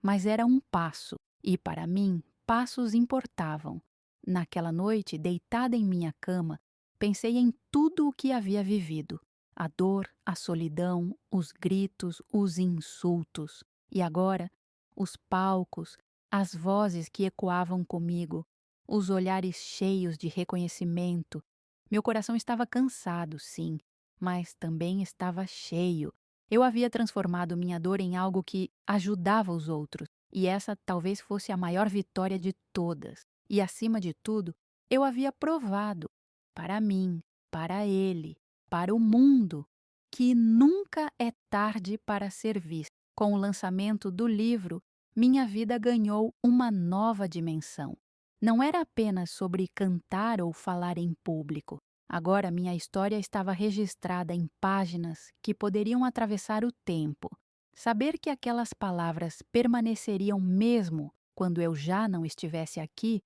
mas era um passo, e para mim, passos importavam. Naquela noite, deitada em minha cama, pensei em tudo o que havia vivido: a dor, a solidão, os gritos, os insultos. E agora, os palcos, as vozes que ecoavam comigo, os olhares cheios de reconhecimento. Meu coração estava cansado, sim, mas também estava cheio. Eu havia transformado minha dor em algo que ajudava os outros, e essa talvez fosse a maior vitória de todas. E acima de tudo, eu havia provado, para mim, para ele, para o mundo, que nunca é tarde para ser visto. Com o lançamento do livro, minha vida ganhou uma nova dimensão. Não era apenas sobre cantar ou falar em público. Agora minha história estava registrada em páginas que poderiam atravessar o tempo. Saber que aquelas palavras permaneceriam mesmo quando eu já não estivesse aqui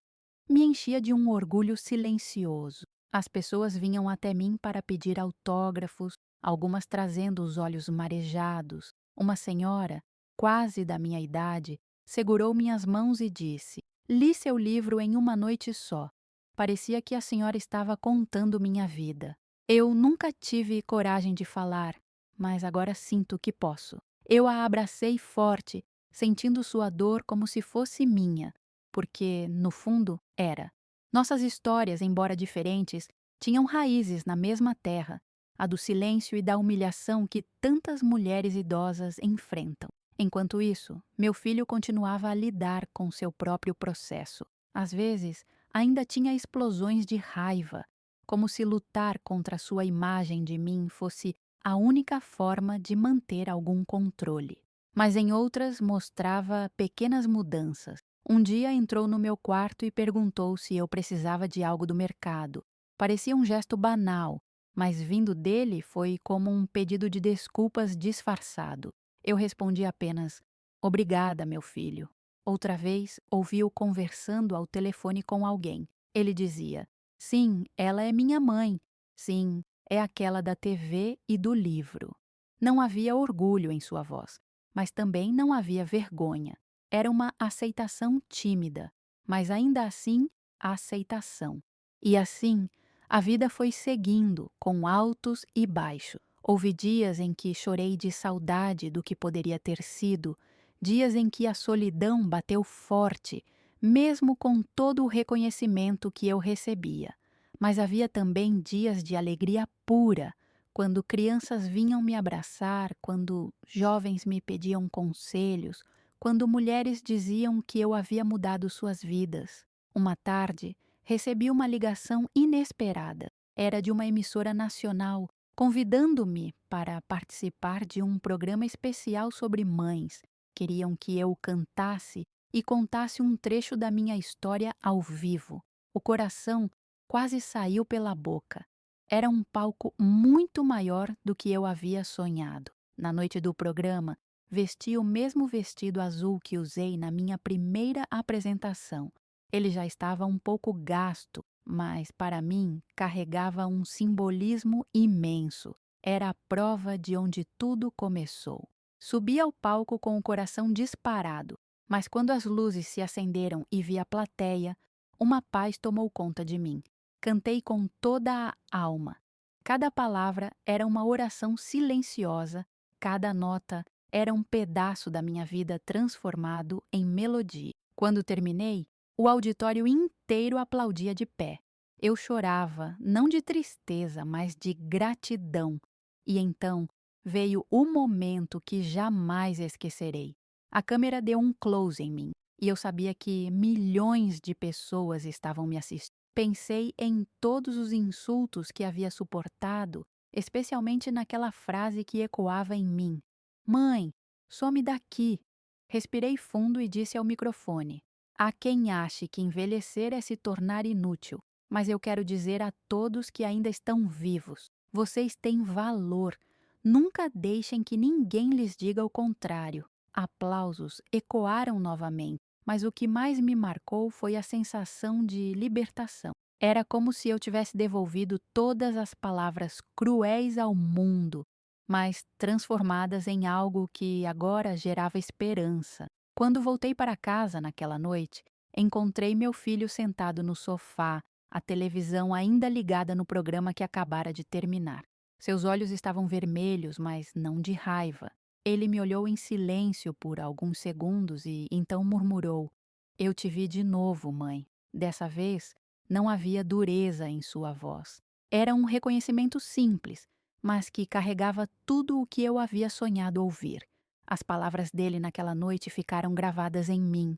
me enchia de um orgulho silencioso. As pessoas vinham até mim para pedir autógrafos, algumas trazendo os olhos marejados. Uma senhora, quase da minha idade, segurou minhas mãos e disse: "Li seu livro em uma noite só." Parecia que a senhora estava contando minha vida. Eu nunca tive coragem de falar, mas agora sinto que posso. Eu a abracei forte, sentindo sua dor como se fosse minha, porque, no fundo, era. Nossas histórias, embora diferentes, tinham raízes na mesma terra, a do silêncio e da humilhação que tantas mulheres idosas enfrentam. Enquanto isso, meu filho continuava a lidar com seu próprio processo. Às vezes, ainda tinha explosões de raiva, como se lutar contra sua imagem de mim fosse a única forma de manter algum controle. Mas em outras mostrava pequenas mudanças. Um dia entrou no meu quarto e perguntou se eu precisava de algo do mercado. Parecia um gesto banal, mas vindo dele foi como um pedido de desculpas disfarçado. Eu respondi apenas: "Obrigada, meu filho." Outra vez, ouvi-o conversando ao telefone com alguém. Ele dizia: "Sim, ela é minha mãe. Sim, é aquela da TV e do livro." Não havia orgulho em sua voz, mas também não havia vergonha. Era uma aceitação tímida, mas ainda assim, a aceitação. E assim, a vida foi seguindo, com altos e baixos. Houve dias em que chorei de saudade do que poderia ter sido, dias em que a solidão bateu forte, mesmo com todo o reconhecimento que eu recebia. Mas havia também dias de alegria pura, quando crianças vinham me abraçar, quando jovens me pediam conselhos, quando mulheres diziam que eu havia mudado suas vidas. Uma tarde, recebi uma ligação inesperada. Era de uma emissora nacional, convidando-me para participar de um programa especial sobre mães. Queriam que eu cantasse e contasse um trecho da minha história ao vivo. O coração quase saiu pela boca. Era um palco muito maior do que eu havia sonhado. Na noite do programa, vesti o mesmo vestido azul que usei na minha primeira apresentação. Ele já estava um pouco gasto, mas para mim carregava um simbolismo imenso. Era a prova de onde tudo começou. Subi ao palco com o coração disparado, mas quando as luzes se acenderam e vi a plateia, uma paz tomou conta de mim. Cantei com toda a alma. Cada palavra era uma oração silenciosa, cada nota era um pedaço da minha vida transformado em melodia. Quando terminei, o auditório inteiro aplaudia de pé. Eu chorava, não de tristeza, mas de gratidão. E então veio o momento que jamais esquecerei. A câmera deu um close em mim, e eu sabia que milhões de pessoas estavam me assistindo. Pensei em todos os insultos que havia suportado, especialmente naquela frase que ecoava em mim: Mãe, some daqui. Respirei fundo e disse ao microfone: Há quem ache que envelhecer é se tornar inútil, mas eu quero dizer a todos que ainda estão vivos: vocês têm valor. Nunca deixem que ninguém lhes diga o contrário. Aplausos ecoaram novamente, mas o que mais me marcou foi a sensação de libertação. Era como se eu tivesse devolvido todas as palavras cruéis ao mundo, mas transformadas em algo que agora gerava esperança. Quando voltei para casa naquela noite, encontrei meu filho sentado no sofá, a televisão ainda ligada no programa que acabara de terminar. Seus olhos estavam vermelhos, mas não de raiva. Ele me olhou em silêncio por alguns segundos e então murmurou: Eu te vi de novo, mãe. Dessa vez, não havia dureza em sua voz. Era um reconhecimento simples, mas que carregava tudo o que eu havia sonhado ouvir. As palavras dele naquela noite ficaram gravadas em mim.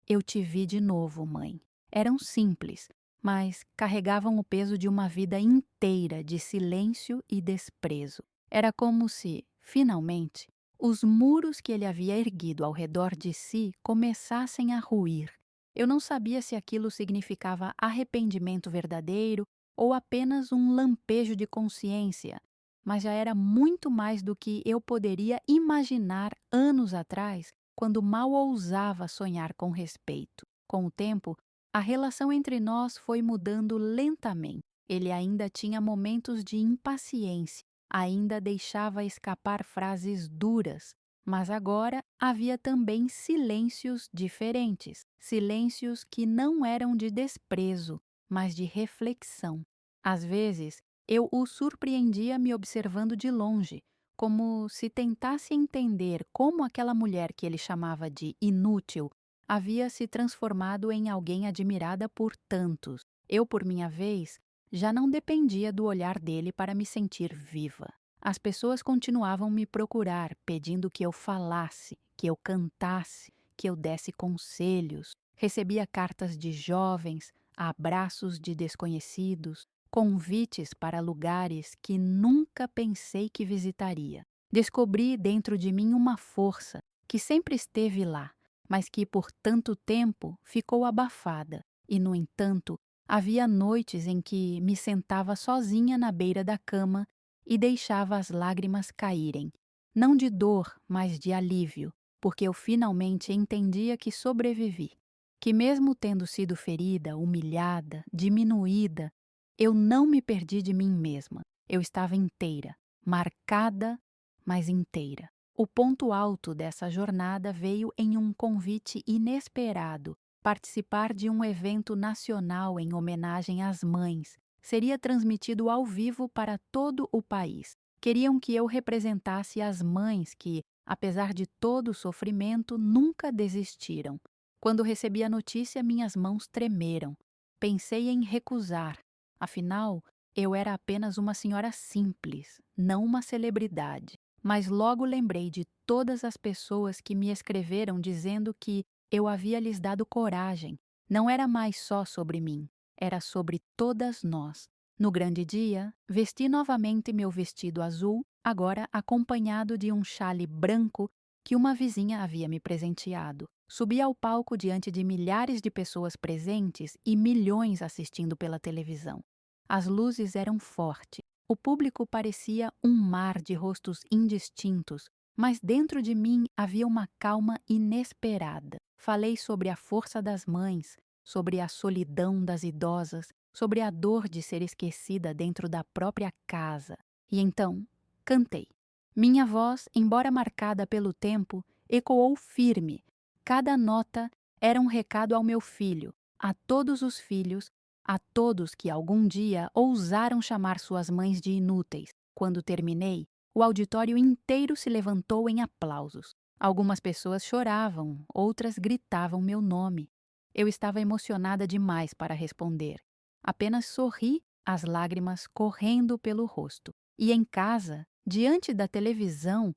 Eu te vi de novo, mãe. Eram simples, mas carregavam o peso de uma vida inteira de silêncio e desprezo. Era como se, finalmente, os muros que ele havia erguido ao redor de si começassem a ruir. Eu não sabia se aquilo significava arrependimento verdadeiro ou apenas um lampejo de consciência, mas já era muito mais do que eu poderia imaginar anos atrás, quando mal ousava sonhar com respeito. Com o tempo, a relação entre nós foi mudando lentamente. Ele ainda tinha momentos de impaciência, ainda deixava escapar frases duras, mas agora havia também silêncios diferentes, silêncios que não eram de desprezo, mas de reflexão. Às vezes, eu o surpreendia me observando de longe, como se tentasse entender como aquela mulher que ele chamava de inútil havia se transformado em alguém admirada por tantos. Eu, por minha vez, já não dependia do olhar dele para me sentir viva. As pessoas continuavam me procurar, pedindo que eu falasse, que eu cantasse, que eu desse conselhos. Recebia cartas de jovens, abraços de desconhecidos, convites para lugares que nunca pensei que visitaria. Descobri dentro de mim uma força que sempre esteve lá, mas que por tanto tempo ficou abafada. E, no entanto, havia noites em que me sentava sozinha na beira da cama e deixava as lágrimas caírem, não de dor, mas de alívio, porque eu finalmente entendia que sobrevivi, que mesmo tendo sido ferida, humilhada, diminuída, eu não me perdi de mim mesma. Eu estava inteira, marcada, mas inteira. O ponto alto dessa jornada veio em um convite inesperado: participar de um evento nacional em homenagem às mães. Seria transmitido ao vivo para todo o país. Queriam que eu representasse as mães que, apesar de todo o sofrimento, nunca desistiram. Quando recebi a notícia, minhas mãos tremeram. Pensei em recusar. Afinal, eu era apenas uma senhora simples, não uma celebridade. Mas logo lembrei de todas as pessoas que me escreveram dizendo que eu havia lhes dado coragem. Não era mais só sobre mim, era sobre todas nós. No grande dia, vesti novamente meu vestido azul, agora acompanhado de um xale branco que uma vizinha havia me presenteado. Subi ao palco diante de milhares de pessoas presentes e milhões assistindo pela televisão. As luzes eram fortes. O público parecia um mar de rostos indistintos, mas dentro de mim havia uma calma inesperada. Falei sobre a força das mães, sobre a solidão das idosas, sobre a dor de ser esquecida dentro da própria casa. E então, cantei. Minha voz, embora marcada pelo tempo, ecoou firme. Cada nota era um recado ao meu filho, a todos os filhos, a todos que algum dia ousaram chamar suas mães de inúteis. Quando terminei, o auditório inteiro se levantou em aplausos. Algumas pessoas choravam, outras gritavam meu nome. Eu estava emocionada demais para responder. Apenas sorri, as lágrimas correndo pelo rosto. E em casa, diante da televisão,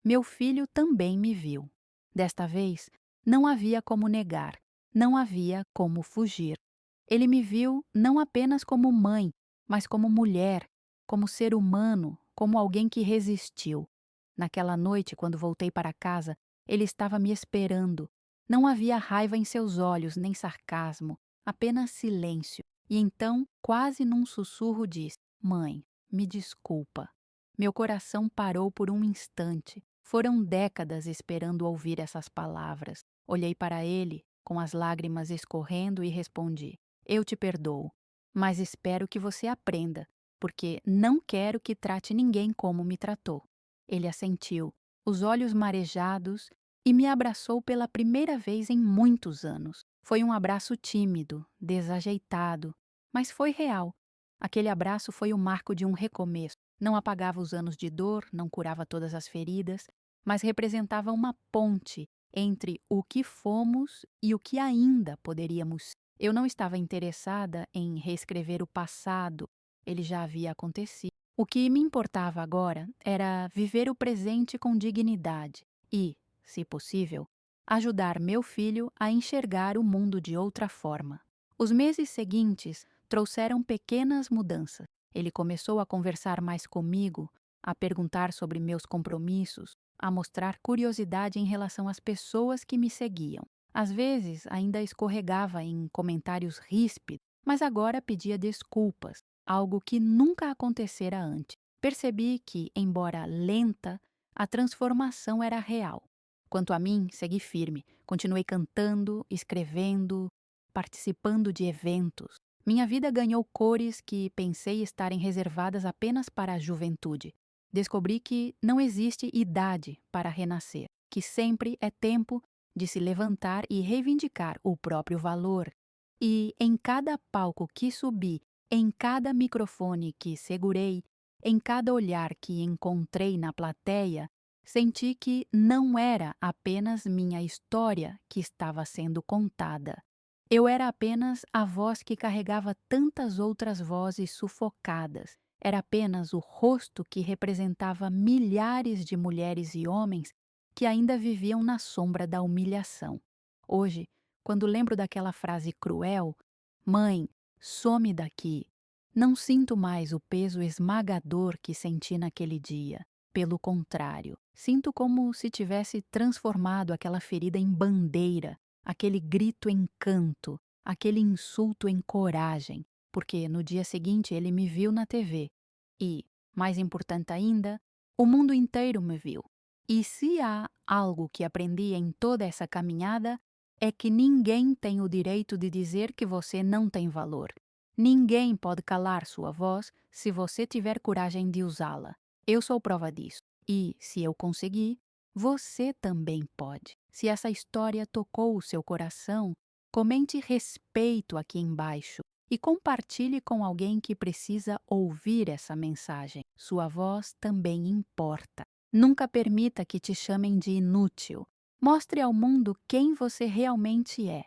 meu filho também me viu. Desta vez, não havia como negar, não havia como fugir. Ele me viu não apenas como mãe, mas como mulher, como ser humano, como alguém que resistiu. Naquela noite, quando voltei para casa, ele estava me esperando. Não havia raiva em seus olhos, nem sarcasmo, apenas silêncio. E então, quase num sussurro, disse: Mãe, me desculpa. Meu coração parou por um instante. Foram décadas esperando ouvir essas palavras. Olhei para ele, com as lágrimas escorrendo, e respondi: Eu te perdoo, mas espero que você aprenda, porque não quero que trate ninguém como me tratou. Ele assentiu, os olhos marejados, e me abraçou pela primeira vez em muitos anos. Foi um abraço tímido, desajeitado, mas foi real. Aquele abraço foi o marco de um recomeço. Não apagava os anos de dor, não curava todas as feridas, mas representava uma ponte entre o que fomos e o que ainda poderíamos ser. Eu não estava interessada em reescrever o passado, ele já havia acontecido. O que me importava agora era viver o presente com dignidade e, se possível, ajudar meu filho a enxergar o mundo de outra forma. Os meses seguintes trouxeram pequenas mudanças. Ele começou a conversar mais comigo, a perguntar sobre meus compromissos, a mostrar curiosidade em relação às pessoas que me seguiam. Às vezes ainda escorregava em comentários ríspidos, mas agora pedia desculpas, algo que nunca acontecera antes. Percebi que, embora lenta, a transformação era real. Quanto a mim, segui firme, continuei cantando, escrevendo, participando de eventos. Minha vida ganhou cores que pensei estarem reservadas apenas para a juventude. Descobri que não existe idade para renascer, que sempre é tempo de se levantar e reivindicar o próprio valor. E em cada palco que subi, em cada microfone que segurei, em cada olhar que encontrei na plateia, senti que não era apenas minha história que estava sendo contada. Eu era apenas a voz que carregava tantas outras vozes sufocadas. Era apenas o rosto que representava milhares de mulheres e homens que ainda viviam na sombra da humilhação. Hoje, quando lembro daquela frase cruel, Mãe, some daqui, não sinto mais o peso esmagador que senti naquele dia. Pelo contrário, sinto como se tivesse transformado aquela ferida em bandeira, aquele grito em canto, aquele insulto em coragem, porque no dia seguinte ele me viu na TV. E, mais importante ainda, o mundo inteiro me viu. E se há algo que aprendi em toda essa caminhada, é que ninguém tem o direito de dizer que você não tem valor. Ninguém pode calar sua voz se você tiver coragem de usá-la. Eu sou prova disso. E, se eu conseguir, você também pode. Se essa história tocou o seu coração, comente respeito aqui embaixo e compartilhe com alguém que precisa ouvir essa mensagem. Sua voz também importa. Nunca permita que te chamem de inútil. Mostre ao mundo quem você realmente é.